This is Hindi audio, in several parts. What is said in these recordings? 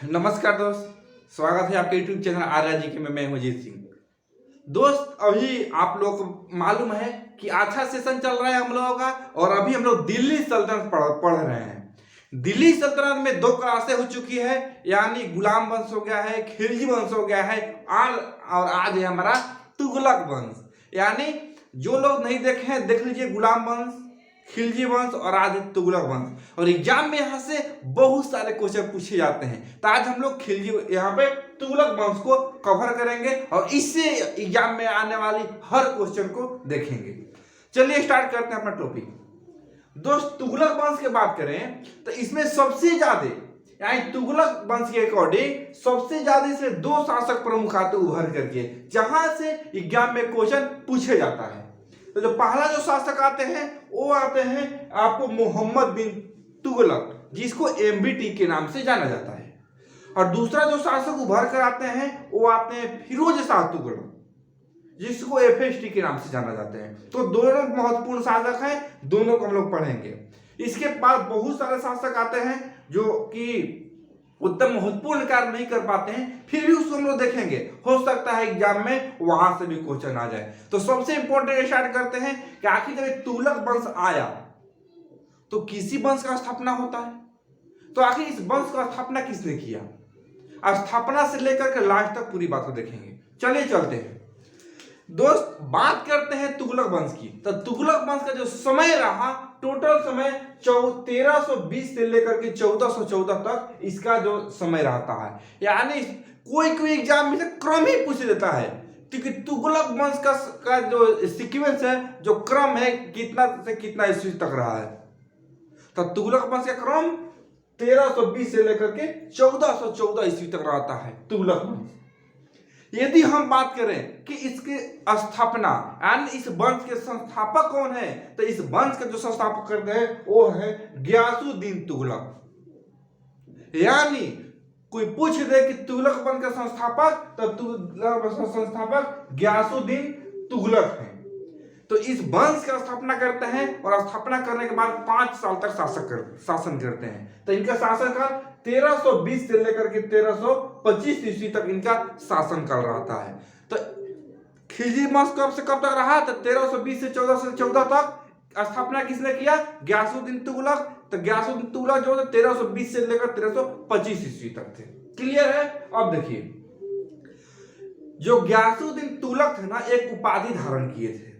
नमस्कार दोस्त, स्वागत है आपके YouTube चैनल आर्या जी के में। मैं हूं अजीत सिंह। दोस्त, अभी आप लोग को मालूम है कि अच्छा सेशन चल रहा है हम लोगों का, और अभी हम लोग दिल्ली सल्तनत पढ़ रहे हैं। दिल्ली सल्तनत में 2 क्लासें हो चुकी है, यानी गुलाम वंश हो गया है, खिलजी वंश हो गया है, और आज है हमारा तुगलक वंश। यानी जो लोग नहीं देखे हैं देख लीजिए, गुलाम वंश, खिलजी वंश और आज तुगलक वंश। और एग्जाम में यहाँ से बहुत सारे क्वेश्चन पूछे जाते हैं, तो आज हम लोग खिलजी यहाँ पे तुगलक वंश को कवर करेंगे और इससे एग्जाम में आने वाली हर क्वेश्चन को देखेंगे। चलिए स्टार्ट करते हैं अपना टॉपिक। दोस्त, तुगलक वंश की बात करें तो इसमें सबसे ज्यादा, यानी तुगलक वंश के अकॉर्डिंग सबसे ज्यादा इसमें 2 शासक प्रमुख आते उभर करके, जहां से एग्जाम में क्वेश्चन पूछे जाता है। तो जो पहला जो शासक आते हैं वो आते हैं आपको मोहम्मद बिन तुगलक, जिसको एमबीटी के नाम से जाना जाता है। और दूसरा जो शासक उभर कर आते हैं वो आते हैं फिरोज शाह तुगलक, जिसको एफएसटी के नाम से जाना जाते हैं। तो दोनों महत्वपूर्ण शासक हैं, दोनों को हम लोग पढ़ेंगे। इसके बाद बहुत सारे शासक आते हैं जो कि उतना महत्वपूर्ण कार्य नहीं कर पाते हैं, फिर भी उसको हम लोग देखेंगे। हो सकता है एग्जाम में वहां से भी क्वेश्चन आ जाए। तो सबसे इंपॉर्टेंट स्टार्ट करते हैं कि आखिर जब तुगलक वंश आया तो किसी वंश का स्थापना होता है, तो आखिर इस वंश का स्थापना किसने किया, स्थापना से लेकर के लास्ट तक पूरी बात को देखेंगे। चलिए चलते हैं दोस्त, बात करते हैं तुगलक वंश की। तो तुगलक वंश का जो समय रहा, टोटल समय 1320 से लेकर के 1414 तक इसका जो समय रहता है। यानी कोई एग्जाम में से क्रम ही पूछ देता है, क्योंकि तुगलक वंश का जो सीक्वेंस है, जो क्रम है, कितना से कितना ईस्वी तक रहा है। तो तुगलक वंश का क्रम 1320 से लेकर के 1414 ईस्वी तक रहता है तुगलक वंश। यदि हम बात करें कि इसके स्थापना यानी इस वंश के संस्थापक कौन है, तो इस वंश के जो संस्थापक करते हैं वो है गियासुद्दीन तुगलक। यानी कोई पूछ दे कि तुगलक वंश का संस्थापक, तो तुगलक वंश का संस्थापक गियासुद्दीन तुगलक है। तो इस वंश का स्थापना करते हैं और स्थापना करने के बाद 5 साल तक शासन करते हैं। तो इनका शासनकाल 1320 से लेकर के 1325 ईस्वी तक इनका शासनकाल रहता है। तो खिलजी वंश कब से कब तक रहा, तो 1320 से 1414 तक। स्थापना किसने किया, गियासुद्दीन तुगलक। तो गियासुद्दीन तुगलक जो 1320 से लेकर 1325 ईस्वी तक थे। क्लियर है। अब देखिए, जो गियासुद्दीन तुगलक थे ना, एक उपाधि धारण किए थे।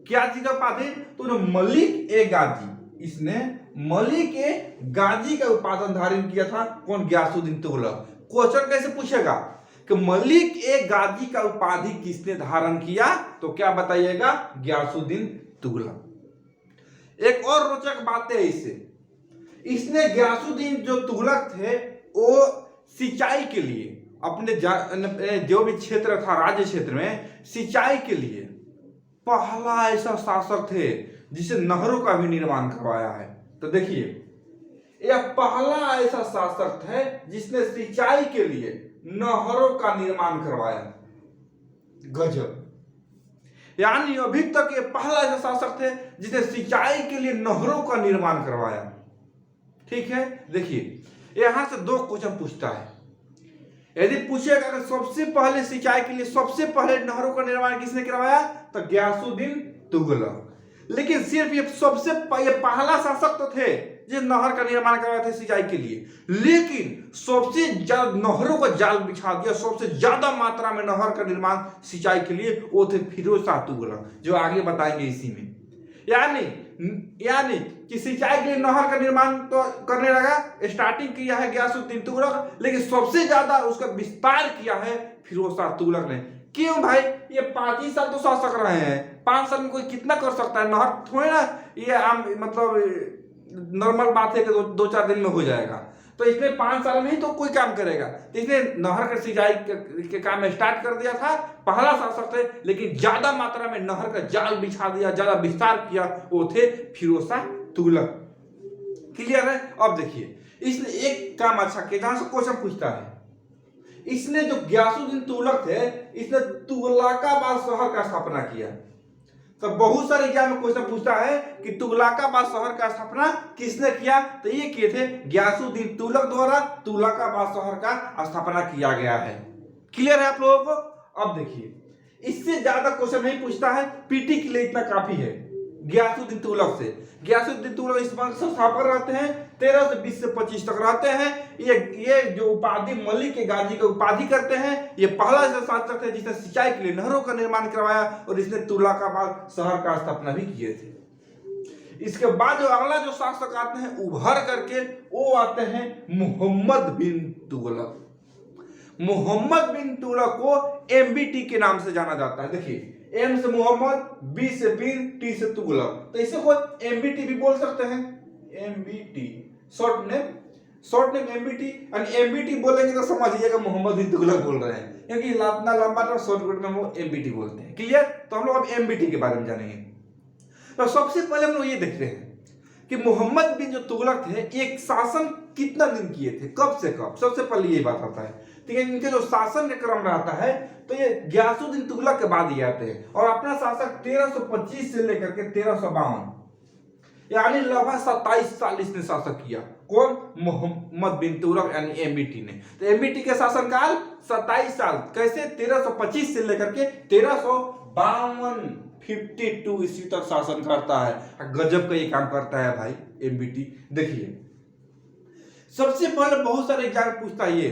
क्या चीज का उपाधि, तो मलिक ए गाजी, इसने मलिक ए गाजी का उपाधि धारण किया था। कौन, गियासुद्दीन तुगलक। क्वेश्चन कैसे पूछेगा कि मलिक ए गाजी का उपाधि किसने धारण किया, तो क्या बताइएगा, गियासुद्दीन तुगलक। एक और रोचक बात है इसने गियासुद्दीन जो तुगलक थे वो सिंचाई के लिए अपने जो भी क्षेत्र था, राज्य क्षेत्र में सिंचाई के लिए पहला ऐसा शासक थे जिसे नहरों का भी निर्माण करवाया है। तो देखिए, यह पहला ऐसा शासक है जिसने सिंचाई के लिए नहरों का निर्माण करवाया। गजब। यानी अभी तक ये पहला ऐसा शासक थे जिसने सिंचाई के लिए नहरों का निर्माण करवाया। ठीक है। देखिए, यहां से 2 क्वेश्चन पूछता है। यदि पूछेगा कि सबसे पहले सिंचाई के लिए सबसे पहले नहरों का निर्माण किसने करवाया, तो गियासुद्दीन तुगलक। लेकिन सिर्फ ये पहला शासक तो थे जो नहर का निर्माण करवाए थे सिंचाई के लिए, लेकिन सबसे ज्यादा नहरों का जाल बिछा दिया, सबसे ज्यादा मात्रा में नहर का निर्माण सिंचाई के लिए वो थे फिरोज शाह तुगलक, जो आगे बताएंगे इसी में। यानी कि सिंचाई के लिए नहर का निर्माण तो करने लगा, स्टार्टिंग किया है गियासुद्दीन तुगलक, लेकिन सबसे ज्यादा उसका विस्तार किया है फिरोज शाह तुगलक ने। क्यों भाई, ये 5 ही साल तो शासक रहे हैं, 5 साल में कोई कितना कर सकता है। नहर थोड़ी ना ये आम मतलब नॉर्मल बात है कि 2-4 दिन में हो जाएगा। तो इसने 5 साल में ही तो कोई काम करेगा। तो इसने नहर का सिंचाई के काम स्टार्ट कर दिया था, पहला शासक थे, लेकिन ज्यादा मात्रा में नहर का जाल बिछा दिया, ज्यादा विस्तार किया, वो थे फिरोज शाह तुगलक। क्लियर है। अब देखिए, इसने एक काम अच्छा किया, जहां से क्वेश्चन पूछता है। इसने जो गियासुद्दीन तुगलक थे, इसने तुगलकाबाद शहर का स्थापना किया। तो बहुत सारे एग्जाम में क्वेश्चन पूछता है कि तुगलकाबाद शहर का स्थापना किसने किया, तो ये किए थे गियासुद्दीन तुगलक द्वारा तुगलकाबाद शहर का स्थापना किया गया है। क्लियर है आप लोगों को? अब देखिए, इससे ज्यादा क्वेश्चन नहीं पूछता है, पीटी के लिए इतना काफी है। गियासुद्दीन तुगलक से, गियासुद्दीन तुगलक इस वक्त स्थापक रहते हैं, 1320 से 25 तक रहते हैं। ये जो उपाधि मलिक के गाजी का उपाधि करते हैं। ये पहला ऐसा शासक थे जिसने सिंचाई के लिए नहरों का निर्माण करवाया और इसने तुगलकाबाद शहर का स्थापना भी किए थे। इसके बाद जो अगला जो शासक आते हैं उभर करके, वो आते हैं मोहम्मद बिन तुगलक। मोहम्मद बिन तुगलक को एमबीटी के नाम से जाना जाता है। देखिए, एम से मोहम्मद, बी से बिन, टी से तुगलक, तो इसे कोई एमबीटी भी बोल सकते हैं। MBT short name MBT. और एमबीटी बोलेंगे तो समझिएगा मोहम्मद बिन तुगलक बोल रहे हैं, क्योंकि इतना लंबा तो शॉर्टकट में वो एमबीटी बोलते हैं। क्लियर? तो हम लोग अब एमबीटी के बारे में जानेंगे। तो सबसे पहले हम लोग ये देखते हैं कि मोहम्मद बिन जो तुगलक थे, एक शासन कितना दिन किए थे, कब से कब। सबसे पहले ये बात आता है, ठीक है। इनके जो शासन का क्रम रहता है, तो ये गियासुद्दीन तुगलक के बाद ये आते हैं और अपना शासक 1325 से लेकर के 1352, यानी लगभग 27 साल इसने शासक किया। कौन? मोहम्मद बिन तुगलक यानी एमबीटी ने। तो एमबीटी के शासनकाल 27 साल। कैसे? 1325 से लेकर के 1352 52 ईस्वी तक शासन करता है। गजब का ये काम करता है भाई एमबीटी। देखिए, सबसे पहले बहुत सारे एग्जाम पूछता है ये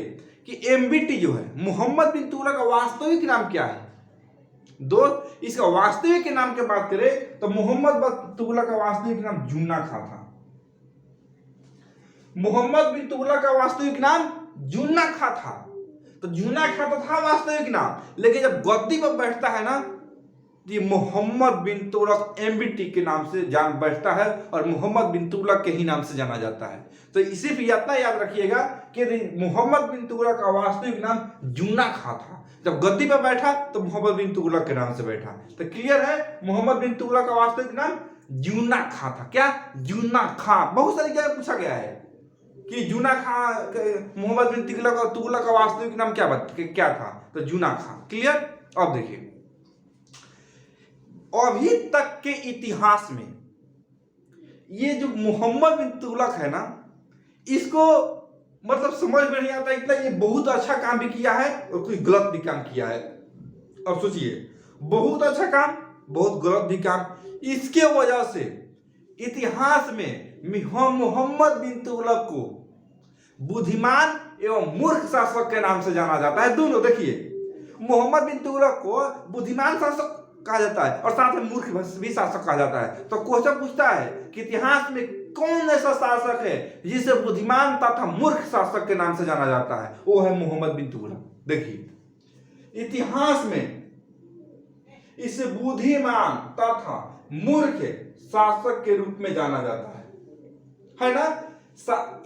कि एमबीटी जो है, मोहम्मद बिन तुगलक का वास्तविक नाम क्या है। दोस्त, इसका वास्तविक नाम की बात करें तो मोहम्मद बिन तुगलक का वास्तविक नाम जुन्ना खां था। मोहम्मद बिन तुगलक का वास्तविक नाम जुन्ना खां था। तो जुन्ना खां तो था वास्तविक नाम, लेकिन जब गद्दी पर बैठता है ना, ये मोहम्मद बिन तुगलक एमबीटी के नाम से जान बैठता है और मोहम्मद बिन तुगलक के ही नाम से जाना जाता है। तो इसी भी इतना याद रखिएगा कि मोहम्मद बिन तुगलक का वास्तविक नाम जुन्ना खां था। जब गद्दी पर बैठा तो मोहम्मद बिन तुगलक के नाम से बैठा। तो क्लियर है, मोहम्मद बिन तुगलक का वास्तविक नाम जुन्ना खां था। क्या? जुन्ना खां। बहुत सारी जगह पूछा गया है कि जुन्ना खां, मोहम्मद बिन तुगलक का वास्तविक नाम क्या था, तो जुन्ना खां। क्लियर? अब देखिए, अभी तक के इतिहास में ये जो मोहम्मद बिन तुगलक है ना, इसको मतलब समझ में नहीं आता इतना। ये बहुत अच्छा काम भी किया है और कुछ गलत भी काम किया है। अब सोचिए, बहुत अच्छा काम, बहुत गलत भी काम। इसके वजह से इतिहास में मोहम्मद बिन तुगलक को बुद्धिमान एवं मूर्ख शासक के नाम से जाना जाता है। दोनों देखिए, मोहम्मद बिन तुगलक को बुद्धिमान शासक कहा जाता है और साथ में मूर्ख भी शासक कहा जाता है। तो क्वेश्चन पूछता है कि इतिहास में कौन ऐसा शासक है जिसे बुद्धिमान तथा मूर्ख शासक के नाम से जाना जाता है? वो है मोहम्मद बिन तुगलक। देखिए, इतिहास में इसे बुद्धिमान तथा मूर्ख शासक के रूप में जाना जाता है ना।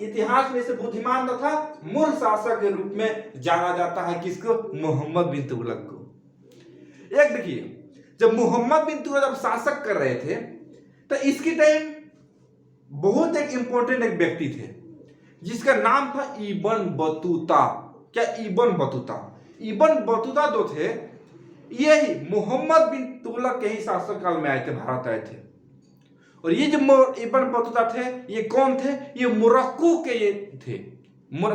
इतिहास में इसे बुद्धिमान तथा मूर्ख शासक के रूप में जाना जाता है। किसको? मोहम्मद बिन तुगलक को। एक देखिए, जब मोहम्मद बिन तुगलक जब शासक कर रहे थे, तो इसके टाइम बहुत एक इंपॉर्टेंट एक व्यक्ति थे जिसका नाम था इब्न बतूता। क्या? Ibn Battuta. इब्न बतूता जो थे, यही मोहम्मद बिन तुगलक के ही शासक काल में आए थे, भारत आए थे। और ये जो इब्न बतूता थे, ये कौन थे? ये मोरक्को के ये थे।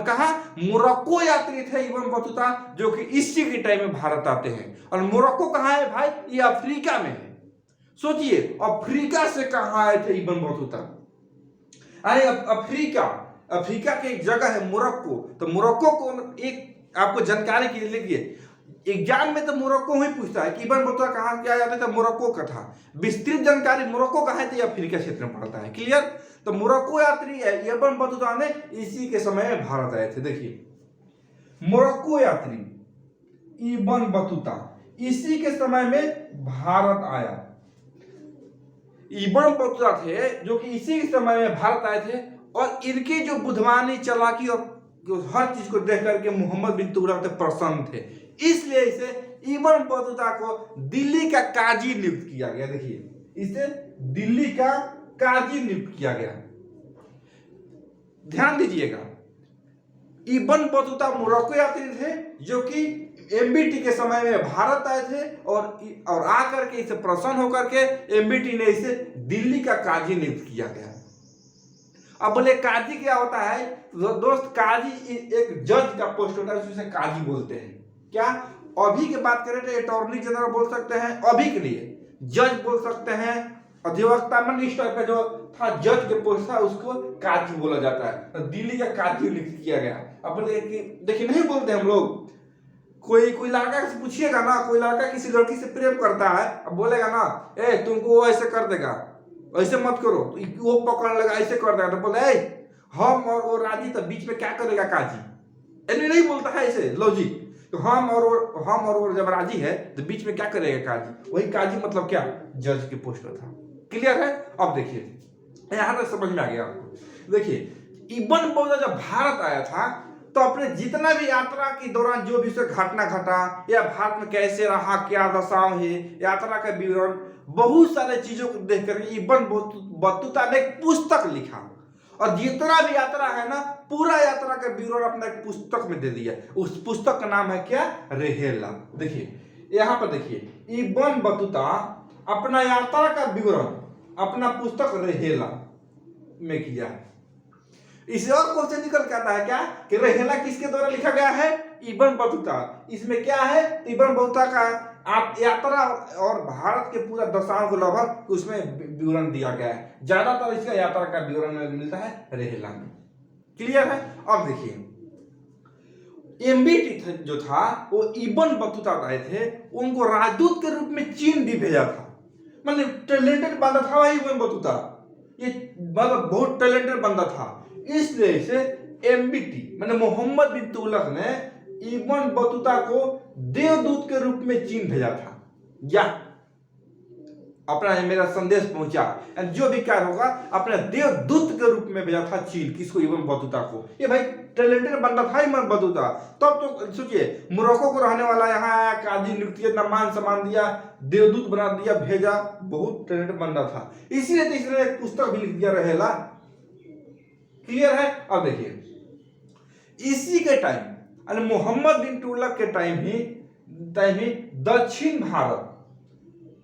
कहा? मोरक्को यात्री थे इब्न बतूता, जो कि इसी के टाइम में भारत आते हैं। और मोरक्को कहाँ है भाई? ये अफ्रीका में है। सोचिए, अफ्रीका से कहाँ आए थे इब्न बतूता? अरे अफ्रीका की एक जगह है मोरक्को। तो मोरक्को को एक आपको जानकारी के लिए लिखिए, एग्जाम में तो मोरक्को ही पूछता है कि इब्न बतूता कहाँ क्या जाता था, मोरक्को का था। विस्तृत जानकारी मोरक्को कहाँ है, तो अफ्रीका क्षेत्र में पड़ता है। क्लियर? तो मोरक्को यात्री है इब्न बतूता ने इसी के समय में भारत आए थे। देखिए, मोरक्को यात्री इब्न बतूता इसी के समय में भारत आया। इब्न बतूता थे जो कि इसी के समय में भारत आए थे, और इनकी जो बुद्धवानी, चालाकी और हर चीज को देख करके मोहम्मद बिन तुगलक प्रसन्न थे। इसलिए इसे इब्न बतूता को दिल्ली का काजी नियुक्त किया गया। देखिए, इसे दिल्ली का काजी नियुक्त किया गया। ध्यान दीजिएगा, इब्न बतूता मोरक्को यात्री थे जो कि एमबीटी के समय में भारत आए थे और आकर के इसे प्रसन्न होकर के एमबीटी ने इसे दिल्ली का काजी नियुक्त किया गया। अब बोले काजी क्या होता है दोस्त? काजी एक जज का पोस्ट होता है, उसे काजी बोलते हैं। क्या अभी की बात करें तो अटॉर्नी जनरल बोल सकते हैं, अभी के लिए जज बोल सकते हैं, अधिवक्ता मजिस्ट्रेट का जो था जज के पोस्ट था उसको काजी बोला जाता है। तो दिल्ली का काजी नियुक्त किया गया। अब देखिए नहीं बोलते हम लोग, कोई लड़का से पूछिएगा ना, कोई लड़का किसी लड़की से प्रेम करता है, अब बोलेगा ना ए तुमको वो ऐसे कर देगा, ऐसे मत करो, तो वो पकड़ लेगा, ऐसे कर देगा, तो बोलता है हम और वो राजी, तो बीच में क्या करेगा काजी? ऐसे नहीं बोलता है ऐसे लॉजिक। तो हम और वो जब राजी है तो बीच में क्या करेगा काजी? वही काजी मतलब क्या? जज के पोस्ट पर था। क्लियर है? अब देखिए यहां तक समझ में आ गया आपको। देखिए इब्न बतूता जब भारत आया था तो अपने जितना भी यात्रा के दौरान जो भी उसे घटना घटा या भारत में कैसे रहा, क्या दशाओं है, यात्रा का विवरण, बहुत सारे चीजों को देख करके इब्न बतूता ने एक पुस्तक लिखा और जितना भी यात्रा है ना पूरा यात्रा का विवरण अपना एक पुस्तक में दे दिया। उस पुस्तक का नाम है क्या? रेहेला। देखिए यहाँ पर देखिए इब्न बतूता अपना यात्रा का विवरण अपना पुस्तक रेहेला में किया है। इसे और क्वेश्चन निकल के आता है क्या कि रेहेला किसके द्वारा लिखा गया है? Ibn Battuta. इसमें क्या है? इब्न बतूता का आप यात्रा और भारत के पूरा दशाओं को लगभग उसमें विवरण दिया गया है। ज्यादातर इसका यात्रा का विवरण मिलता है रेहेला में। क्लियर है? अब देखिए एमबीटी जो था वो इब्न बतूता आए थे, उनको राजदूत के रूप में चीन भी भेजा था। मतलब टैलेंटेड बंदा था भाई इब्न बतूता, ये मतलब बहुत टैलेंटेड बंदा था। इसलिए इसे एमबीटी मैंने मोहम्मद बिन तुगलक ने इब्न बतूता को देवदूत के रूप में चीन भेजा था। या अपना मेरा संदेश पहुंचा, जो भी कार्य होगा अपने देवदूत के रूप में भेजा था चीन। किसको? इब्न बतूता को। ये भाई टैलेंटेड बंदा था इब्न बतूता। तब तो सोचिए मोरक्को को रहने वाला यहाँ आया, काजी नियुक्त किया, इतना मान सम्मान दिया, देवदूत बना दिया, भेजा, बहुत टैलेंटेड बंदा था। इसलिए तो इसने एक पुस्तक भी लिख दिया रहेला। क्लियर है? अब देखिए इसी के टाइम मोहम्मद बिन तुगलक के टाइम ही दक्षिण भारत,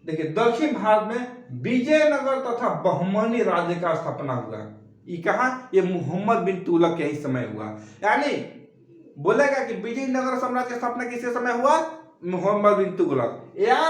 देखिए दक्षिण भारत में विजयनगर तथा बहमनी राज्य का स्थापना हुआ। ये कहा? ये मोहम्मद बिन तुगलक के ही समय हुआ। यानी बोलेगा कि विजयनगर साम्राज्य की स्थापना किसके समय हुआ? मोहम्मद बिन तुगलक। या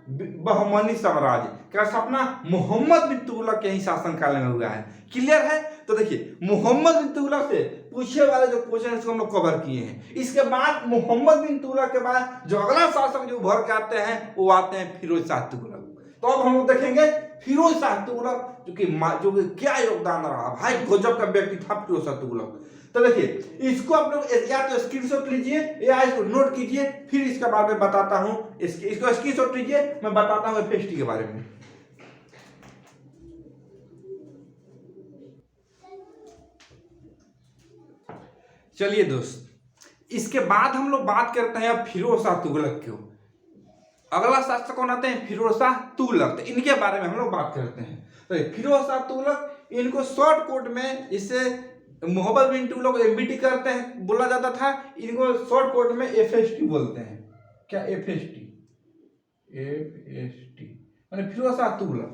बहमनी साम्राज्य का स्थापना मोहम्मद बिन तुगलक के ही शासनकाल में हुआ है। क्लियर है? तो देखिए मोहम्मद बिन तुगलक से पूछे वाले जो क्वेश्चन इसको हम लोग कवर किए हैं। इसके बाद मोहम्मद बिन तुगलक के बाद जो अगला शासक जो उभर के आते हैं वो आते हैं फिरोज शाह तुगलक। तो अब हम लोग देखेंगे फिरोज शाह तुगलक जो कि क्या योगदान रहा भाई, गजब का व्यक्ति था फिरोज शाह तुगलक। तो देखिए इसको आप लोग या तो स्क्रीनशॉट लीजिए या इसको नोट कीजिए, फिर इसके बारे में बताता हूं। इसको स्क्रीनशॉट लीजिए, मैं बताता हूं एफएसटी के बारे में। चलिए दोस्त, इसके बाद हम लोग बात करते हैं अब फिरोज शाह तुगलक की। अगला शासक कौन आते हैं? फिरोज शाह तुगलक। तो इनके बारे में हम लोग बात करते हैं। तो फिरोज शाह तुगलक, इनको शॉर्ट कोट में इससे मोहम्मद बिन तुगलक एमबीटी करते हैं बोला जाता था, इनको शॉर्ट कोट में एफएसटी बोलते हैं। क्या? एफएसटी माने फिरोज शाह तुगलक।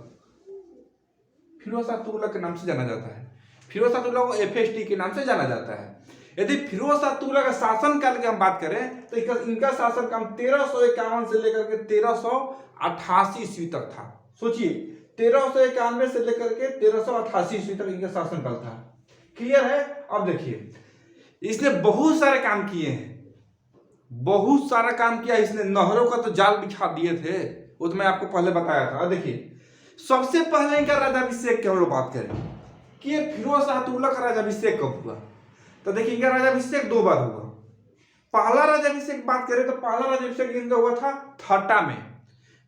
फिरोज शाह तुगलक के नाम से जाना जाता है। फिरोज शाह तुगलक को एफएसटी के नाम से जाना जाता है। यदि फिरोज शाह तुगलक का शासन काल की हम बात करें तो इनका शासन काल 1351 से लेकर के 1388 ईस्वी तक था। सोचिए 1391 से लेकर के 1388 ईस्वी तक इनका शासन काल था। क्लियर है? अब देखिए इसने बहुत सारे काम किए हैं, बहुत सारा काम किया इसने। नहरों का तो जाल बिछा दिए थे, वो तो मैं आपको पहले बताया था। देखिए सबसे पहले इनका राज्याभिषेक की हम लोग बात करें कि ये फिरोज शाह तुगलक का राज्याभिषेक कब हुआ, तो देखिए इनका राज्याभिषेक 2 बार हुआ। पहला राज्याभिषेक बात करें तो पहला राज्याभिषेक इनका हुआ था ठट्टा में।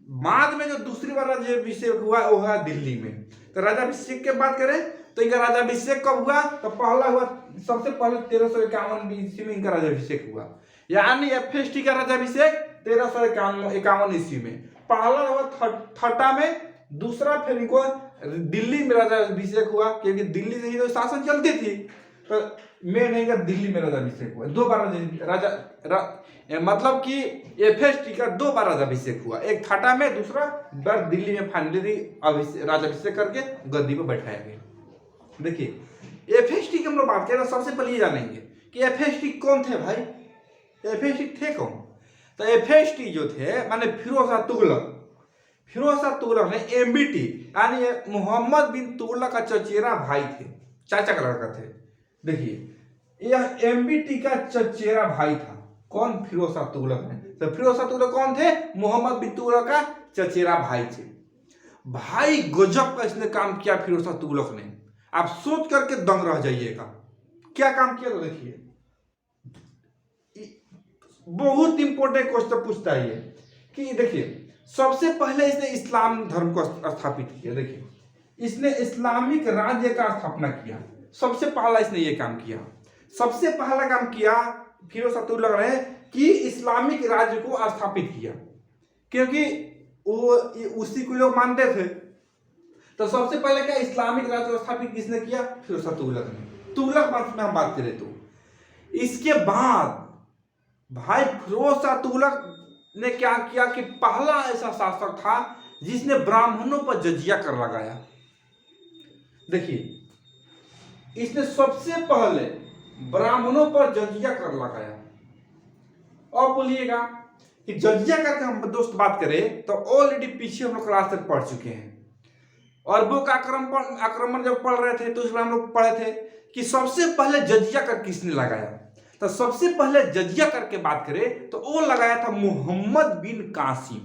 बाद में जो दूसरी बार राज्याभिषेक हुआ वो हुआ दिल्ली में। तो राज्याभिषेक की बात करें तो इनका राज्याभिषेक कब हुआ? तो पहला हुआ सबसे पहले 1351 ईस्वी में इनका राज्याभिषेक हुआ। यानी एफएसटी का राज्याभिषेक 1351 ईस्वी में। पहला हुआ ठट्टा में, दूसरा फिर इनको दिल्ली में राज्याभिषेक हुआ क्योंकि दिल्ली से ही तो शासन चलती थी। तो में नहीं का दिल्ली में राज्याभिषेक हुआ, 2 बार मतलब कि एफएसटी का 2 बार राज्याभिषेक हुआ, एक थाटा में, दूसरा बार दिल्ली में फाइनली राज्याभिषेक करके गद्दी पर बैठाया गया। देखिए एफएसटी की हम लोग बात करें, सबसे पहले ये जानेंगे कि एफएसटी कौन थे भाई, एफएसटी थे कौन। तो एफएसटी जो थे माने फिरोज शाह तुगलक, फिरोज शाह तुगलक ने एमबीटी यानी मोहम्मद बिन तुगलक का चचेरा भाई थे, चाचा का लड़का थे। देखिए यह एमबीटी का चचेरा भाई था, कौन, फिरोज शाह तुगलक ने। तो फिरोज शाह तुगलक कौन थे, मोहम्मद बिन तुगलक का चचेरा भाई थे। भाई गजब का इसने काम किया फिरोज शाह तुगलक ने, आप सोच करके दंग रह जाइएगा क्या काम किया। तो देखिए बहुत इंपॉर्टेंट क्वेश्चन पूछता है ये कि देखिए सबसे पहले इसने इस्लाम धर्म को स्थापित किया। देखिए इसने इस्लामिक राज्य का स्थापना किया, सबसे पहला इसने ये काम किया। सबसे पहला काम किया फिरोज शाह तुगलक ने कि इस्लामिक राज्य को स्थापित किया, क्योंकि वो उसी को लोग मानते थे। तो सबसे पहले क्या इस्लामिक राज्य को स्थापित किसने किया, फिरोज शाह तुगलक ने। तुगलक वंश में हम बात करें तो इसके बाद भाई फिरोज शाह तुगलक ने क्या किया कि पहला ऐसा शासक था जिसने ब्राह्मणों पर जजिया कर लगाया। देखिए इसने सबसे पहले ब्राह्मणों पर जजिया कर लगाया। और बोलिएगा कि जजिया करके हम दोस्त बात करें तो ऑलरेडी पीछे हम लोग क्लास तक पढ़ चुके हैं। अरबों का आक्रमण जब पढ़ रहे थे तो उसमें हम लोग पढ़े थे कि सबसे पहले जजिया कर किसने लगाया। तो सबसे पहले जजिया करके बात करें तो वो लगाया था मोहम्मद बिन कासिम।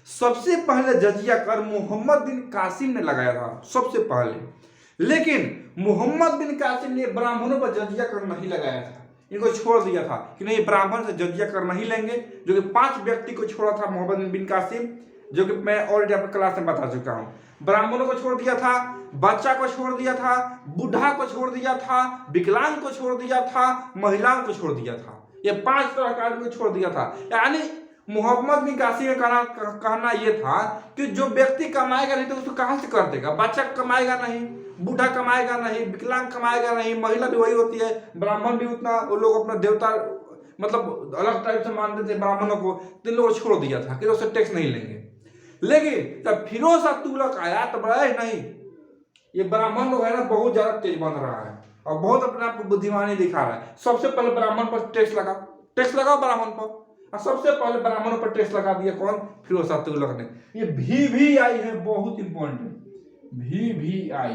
सबसे पहले जजिया कर मोहम्मद बिन कासिम ने लगाया था सबसे पहले। लेकिन मोहम्मद बिन कासिम ने ब्राह्मणों पर जजिया कर नहीं लगाया था, इनको छोड़ दिया था कि नहीं ब्राह्मण से जजिया कर नहीं लेंगे। जो कि 5 व्यक्ति को छोड़ा था मोहम्मद बिन कासिम, जो कि मैं ऑलरेडी आपको क्लास में बता चुका हूं। ब्राह्मणों को छोड़ दिया था, बच्चा को छोड़ दिया था, बूढ़ा को छोड़ दिया था, विकलांग को छोड़ दिया था, महिलाओं को छोड़ दिया था। ये 5 तरह का आदमी को छोड़ दिया था। यानी मोहम्मद बिन कासिम का कहना यह था कि जो व्यक्ति कमाएगा नहीं तो उसको कहां से कर देगा। बच्चा कमाएगा नहीं, बूढ़ा कमाएगा नहीं, विकलांग कमाएगा नहीं, महिला भी वही होती है, ब्राह्मण भी उतना, वो लोग अपना देवता मतलब अलग टाइप से मानते थे ब्राह्मणों को, तो इन लोगों को छोड़ दिया था कि उससे टैक्स नहीं लेंगे। लेकिन जब फिरोज शाह तुगलक आया तो बड़ा नहीं, ये ब्राह्मण लोग है ना बहुत ज्यादा तेज बन रहा है और बहुत अपने आप को बुद्धिमानी दिखा रहा है। सबसे पहले ब्राह्मण पर टैक्स लगाओ ब्राह्मण पर, और सबसे पहले ब्राह्मणों पर टैक्स लगा दिया कौन, फिरोज शाह तुगलक ने। ये VVI है, बहुत इंपॉर्टेंट VVI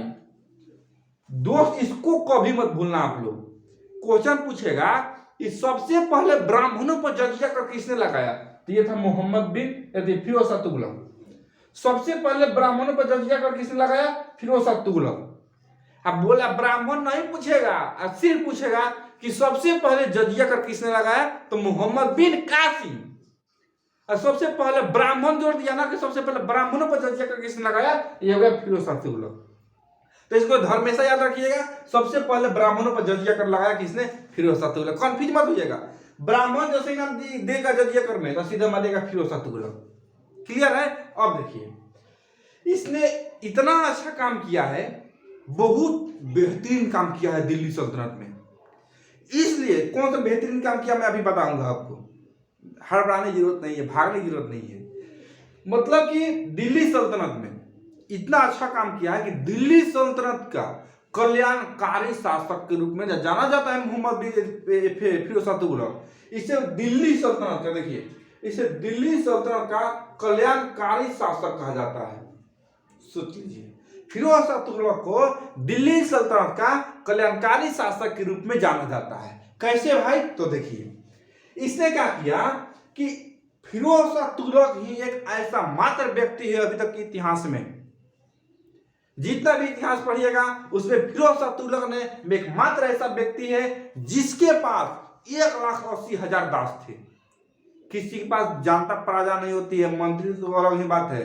दोस्त, इसको कभी मत भूलना आप लोग। क्वेश्चन पूछेगा कि सबसे पहले ब्राह्मणों पर जजिया कर किसने लगाया, तो ये था मोहम्मद बिन फिरोज शाह तुगलक। सबसे पहले ब्राह्मणों पर जजिया कर किसने लगाया, फिरोज शाह तुगलक। अब बोला ब्राह्मण नहीं पूछेगा, सिर्फ पूछेगा कि सबसे पहले जजिया कर किसने लगाया, तो मोहम्मद बिन कासिम। और सबसे पहले ब्राह्मण जोड़ दिया ना कि सबसे पहले ब्राह्मणों पर जजिया कर किसने लगाया, ये हो गया फिरोज शाह तुगलक। तो इसको हमेशा याद रखिएगा, सबसे पहले ब्राह्मणों पर जजिया कर लगाया किसने, फिरोज शाह तुगलक। कन्फ्यूज मत होइएगा, ब्राह्मण जैसे नाम देगा जजिया कर में तो सीधा मारेगा फिरोज शाह तुगलक। क्लियर है। अब देखिए इसने इतना अच्छा काम किया है, बहुत बेहतरीन काम किया है दिल्ली सल्तनत में। इसलिए कौन सा बेहतरीन काम किया मैं अभी बताऊंगा आपको, हड़बड़ाने की जरूरत नहीं है, भागने की जरूरत नहीं है। मतलब कि दिल्ली सल्तनत में इतना अच्छा काम किया है कि दिल्ली सल्तनत का कल्याणकारी शासक के रूप में जाना जाता है मोहम्मद बिन फिरोज शाह तुगलक। इसे दिल्ली सल्तनत का, देखिए इसे दिल्ली सल्तनत का कल्याणकारी शासक कहा जाता है। सोच लीजिए, फिरोज शाह तुगलक को दिल्ली सल्तनत का कल्याणकारी शासक के रूप में जाना जाता है। कैसे भाई, तो देखिए इसने क्या किया कि फिरोज शाह तुगलक ही एक ऐसा मात्र व्यक्ति है अभी तक के इतिहास में, जितना भी इतिहास पढ़िएगा उसमें फिरोज शाह तुगलक ने एक मात्र ऐसा व्यक्ति है जिसके पास 1,80,000 दास थे। किसी के पास जानता प्रजा नहीं होती है, मंत्री तो अलग ही बात है,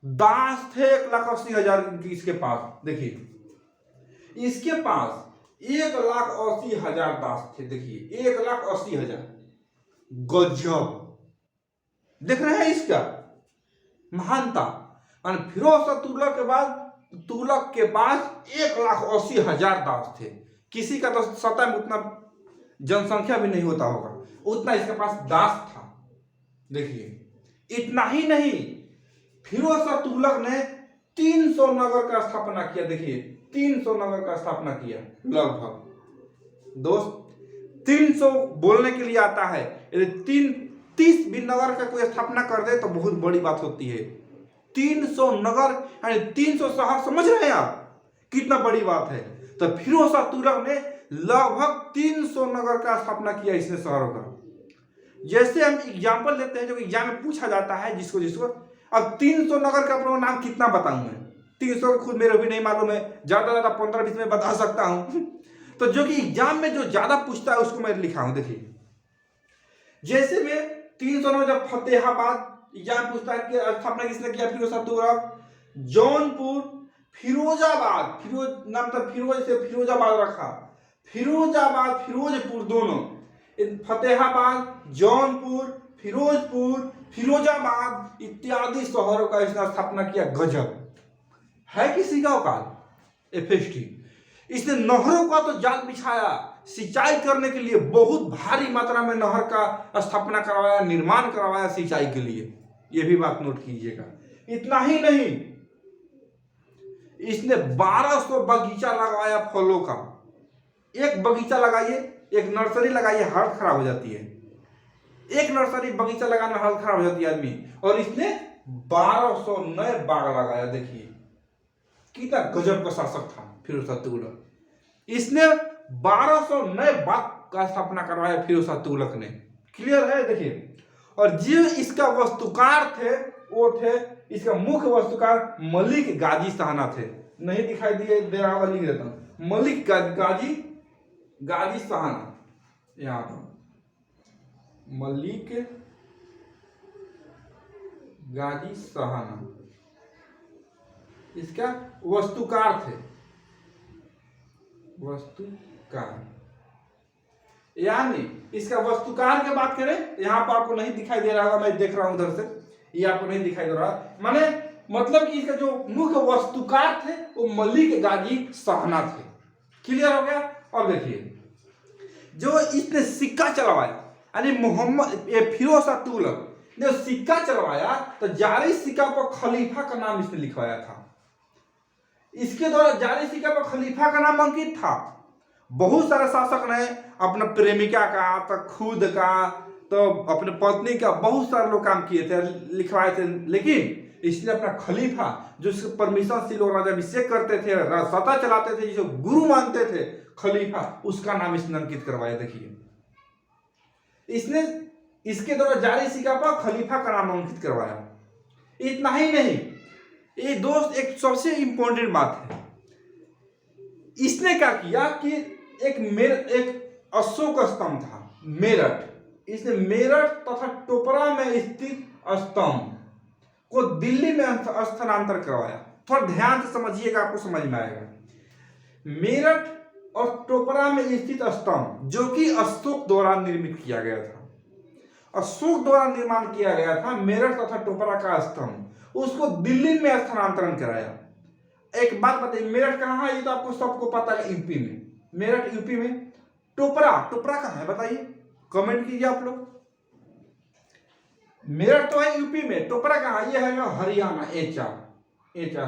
दास थे 1,80,000 इसके पास। देखिए इसके पास 1,80,000 दास थे। देखिए 1,80,000, गजब, देख रहे हैं इसका महानता। फिरोज शाह तुगलक के बाद तुगलक के पास 1,80,000 दास थे। किसी का तो सतह में उतना जनसंख्या भी नहीं होता होगा, उतना इसके पास दास था। देखिए इतना ही नहीं, फिरोज शाह तुगलक ने 300 नगर का स्थापना किया। देखिए 300 नगर का स्थापना किया लगभग। दोस्त 300 बोलने के लिए आता है, यदि 30 भी नगर का कोई स्थापना कर दे तो बहुत बड़ी बात होती है। 300 नगर यानी 300 शहर, समझ रहे हैं आप कितना बड़ी बात है। तो फिरोज शाह तुगलक ने लगभग 300 नगर का स्थापना किया इसने, शहरों का। जैसे हम एग्जाम्पल लेते हैं जो एग्जाम में पूछा जाता है जिसको जिसको, अब 300 नगर का अपना नाम कितना बताऊं मैं, 300 खुद मेरे भी नहीं मालूम है, ज्यादा 15-20 में बता सकता हूं। तो जो कि एग्जाम में जो ज्यादा पूछता है उसको मैं लिखा हूं। देखिए जैसे में 300 नंबर, जब फतेहाबाद एग्जाम पूछता है कि स्थापना किसने किया, फिरोज शाह तुगलक। जौनपुर, फिरोजाबाद, फिरोज नाम था, फिरोज से फिरोजाबाद रखा, फिरोजाबाद फिरोजपुर दोनों, फतेहाबाद, जौनपुर, फिरोजपुर, फिरोजाबाद इत्यादि शहरों का इसने स्थापना किया। गजब है किसी का औकात। एफएसटी इसने नहरों का तो जाल बिछाया, सिंचाई करने के लिए बहुत भारी मात्रा में नहर का स्थापना करवाया, निर्माण करवाया सिंचाई के लिए। यह भी बात नोट कीजिएगा। इतना ही नहीं, इसने 1200 बगीचा लगाया फलों का। एक बगीचा लगाइए, एक नर्सरी लगाइए, हालत खराब हो जाती है। एक नर्सरी बगीचा लगाने में हालत खराब हो जाती है आदमी, और इसने 1200 नए बाग लगाया। देखिए कितना गजब का शासक था फिरोज शाह तुगलक। इसने 1200 नए बाग का स्थापना करवाया फिरोज शाह तुगलक ने। क्लियर है। देखिए, और जो इसका वास्तुकार थे वो थे, इसका मुख्य वास्तुकार मलिक गाजी शाहना थे। नहीं दिखाई दे रहा होगा, लिख देता हूं, मलिक गाजी शाहना। यहां पर मलिक गाजी शाहना इसका वास्तुकार थे। वास्तुकार यानी इसका वास्तुकार की बात करें, यहां पर आपको नहीं दिखाई दे रहा होगा, मैं देख रहा हूं उधर से, ये आपको नहीं दिखाई दे रहा, माने मतलब कि इसका जो मुख्य वास्तुकार थे वो मलिक गाजी शाहना थे। क्लियर हो गया। और देखिए जो इसने सिक्का चलवाया, यानी फिरोज शाह तुगलक ने सिक्का चलवाया, तो जारी सिक्का पर खलीफा का नाम इसने लिखवाया था। इसके द्वारा जारी सिक्का पर खलीफा का नाम अंकित था। बहुत सारे शासक ने अपना प्रेमिका का, तो खुद का, तो अपने पत्नी का, बहुत सारे लोग काम किए थे, लिखवाए थे, लेकिन इसने अपना खलीफा, जो इसके परमिशन से लोग राज्याभिषेक करते थे, सत्ता चलाते थे, जिसे गुरु मानते थे, खलीफा, उसका नाम इसने अंकित करवाया। देखिए इसने इसके द्वारा जारी सिक्का पर खलीफा का नाम अंकित करवाया। इतना ही नहीं, ये दोस्त एक सबसे इंपॉर्टेंट बात है, इसने क्या किया कि एक अशोक स्तंभ था मेरठ, इसने मेरठ तथा टोपरा में स्थित स्तंभ को दिल्ली में स्थानांतर करवाया। थोड़ा ध्यान से समझिएगा, आपको समझ में आएगा। मेरठ और टोपरा में स्थित स्तंभ जो कि अशोक द्वारा निर्मित किया गया था, अशोक द्वारा निर्माण किया गया था, मेरठ तथा टोपरा का स्तंभ, उसको दिल्ली में स्थानांतरण कराया। एक बात बताइए, मेरठ कहाँ है? ये तो आपको सबको पता है, यूपी में। मेरठ यूपी में, टोपरा कहाँ है बताइए, कमेंट कीजिए आप लोग। मेरठ तो है यूपी में, टोपरा कहाँ है? ये है हरियाणा, एचा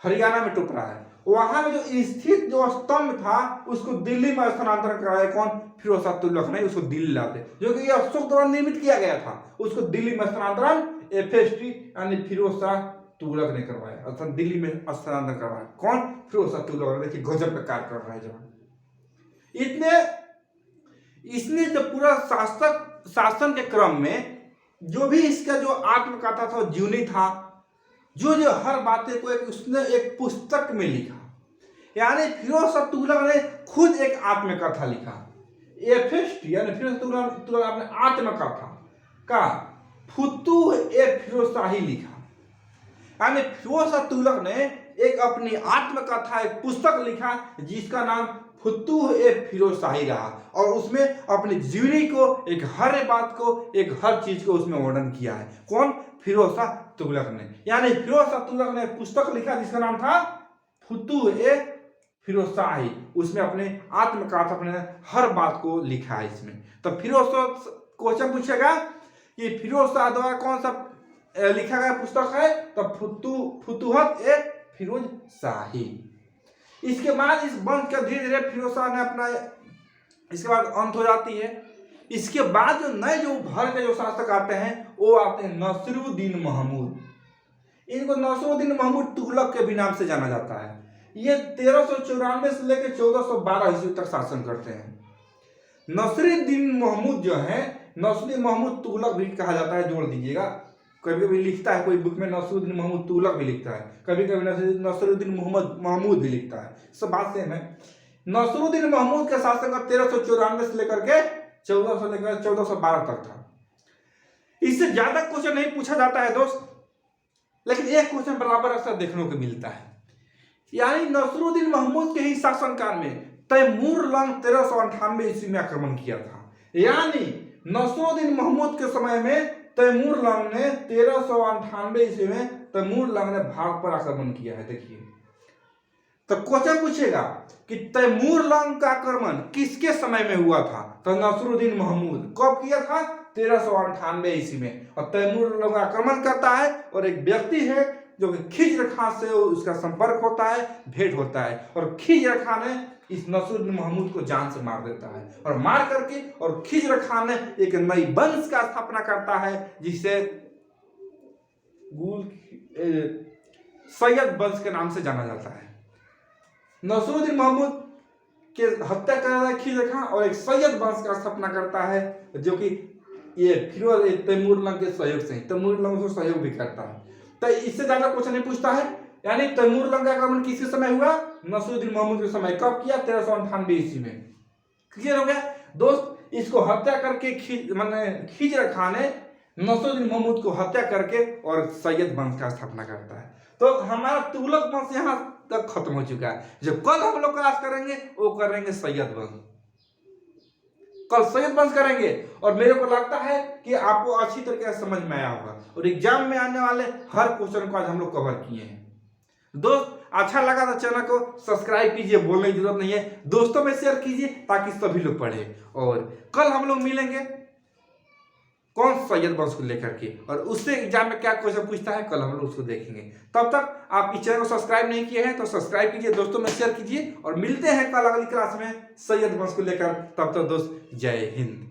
हरियाणा में टोपरा है। वहां में जो स्थित जो स्तंभ था उसको दिल्ली में स्थानांतरण कराया। कौन? फिरोज शाह तुगलक ने उसको दिल्ली लाते, जो कि अशोक द्वारा निर्मित किया गया था, उसको दिल्ली में स्थानांतरण एफएसटी यानी फिरोज शाह तुगलक ने करवाया, अर्थात दिल्ली में स्थानांतरण करवाया। कौन? फिरोज शाह तुगलक। देखिए गजब का कार्य कर रहा है जवान। इसने जब पूरा शासन के क्रम में जो भी इसका जो आत्मकथा था, जीवनी था, जो हर बातें को उसने एक पुस्तक में लिखा। यानी फिरोज शाह तुगलक ने खुद एक आत्मकथा लिखा। एफएसटी यानी फिरोज तुगलक अपने आत्मकथा का फुतूह ए फिरोज शाही लिखा। यानी फिरोज शाह तुगलक ने एक अपनी आत्मकथा, एक पुस्तक लिखा जिसका नाम फुतूह ए फिरोज शाही रहा, और उसमें अपनी जीवनी को, एक हर बात को, एक हर चीज को उसमें वर्णन किया है। कौन? फिरोज शाह तुगलक ने। यानी फिरोज शाह तुगलक ने एक पुस्तक लिखा जिसका नाम था फुतूह ए फिरोज शाही, उसमें अपने आत्मकथा अपने हर बात को लिखा है इसमें। तो फिरोज शाह क्वेश्चन पूछेगा कि फिरोज शाह द्वारा कौन सा लिखा गया पुस्तक है, तो फुतूहत ए फिरोज शाही। इसके बाद इस वंश का धीरे धीरे फिरोज शाह ने अपना, इसके बाद अंत हो जाती है। इसके बाद जो नए जो उभर के जो शासक आते हैं वो आते हैं नसीरुद्दीन महमूद। इनको नसीरुद्दीन महमूद तुगलक के भी नाम से जाना जाता है। ये 1394 से लेकर 1412 ईस्वी तक शासन करते हैं। नसीरुद्दीन महमूद जो है, नसीरुद्दीन महमूद तुगलक भी कहा जाता है, जोड़ दीजिएगा। कभी कभी लिखता है कोई बुक में नसीरुद्दीन महमूद तुगलक भी लिखता है, कभी कभी नसीरुद्दीन महमूद भी लिखता है, सब बात सेम है। नसीरुद्दीन महमूद का शासन 1394 से लेकर के 1412 तक था। इससे ज्यादा क्वेश्चन नहीं पूछा जाता है दोस्त, लेकिन एक क्वेश्चन बराबर अक्सर देखने को मिलता है। यानी नसीरुद्दीन महमूद के ही शासनकाल में तैमूर लंग 1398 ईस्वी में आक्रमण किया था। यानी नसीरुद्दीन महमूद के समय में तैमूर लंग ने 1398 ईस्वी में तैमूर लंग ने भारत पर आक्रमण किया है। देखिए, तो क्वेश्चन पूछेगा कि तैमूर लंग का आक्रमण किसके समय में हुआ था, तो नसीरुद्दीन महमूद कब किया था, 1398 ईस्वी में। और तैमूर लंग आक्रमण करता है और एक व्यक्ति है जो कि खिज्र खां से उसका संपर्क होता है, भेंट होता है, और खिज्र खां ने इस नसीरुद्दीन महमूद को जान से मार देता है। और मार करके और खिज्र खां ने एक नई वंश का स्थापना करता है जिसे सैयद वंश के नाम से जाना जाता है। नसीरुद्दीन महमूद के हत्या करता है खिज्र खां और एक सैयद वंश का स्थापना करता है, जो कि ये फिरोज तैमूर लंग के सहयोग से, तैमूर लंग को सहयोग भी करता है। तो इससे ज्यादा क्वेश्चन नहीं पूछता है। यानी तैमूर लंग का आक्रमण किसके समय हुआ, नसीरुद्दीन महमूद के समय। कब किया, 1398 ईस्वी में। क्लियर हो गया दोस्त। इसको हत्या करके खिज्र खां ने नसीरुद्दीन महमूद को हत्या करके और सैयद वंश का स्थापना करता है। तो हमारा तुगलक वंश यहाँ तक खत्म हो चुका है। जो कल हम लोग क्लास करेंगे वो करेंगे सैयद वंश, कल सैयद वंश करेंगे। और मेरे को लगता है कि आपको अच्छी तरीके से समझ में आया होगा और एग्जाम में आने वाले हर क्वेश्चन को आज हम लोग कवर किए हैं। दोस्त अच्छा लगा तो चैनल को सब्सक्राइब कीजिए, बोलने की जरूरत नहीं है, दोस्तों में शेयर कीजिए ताकि सभी लोग पढ़े। और कल हम लोग मिलेंगे कौन सैयद वंश को लेकर के, और उससे एग्जाम में क्या क्वेश्चन पूछता है कल हम लोग उसको देखेंगे। तब तक आप इस चैनल को सब्सक्राइब नहीं किए हैं तो सब्सक्राइब कीजिए, दोस्तों में शेयर कीजिए, और मिलते हैं कल अगली क्लास में सैयद वंश को लेकर। तब तक दोस्त जय हिंद।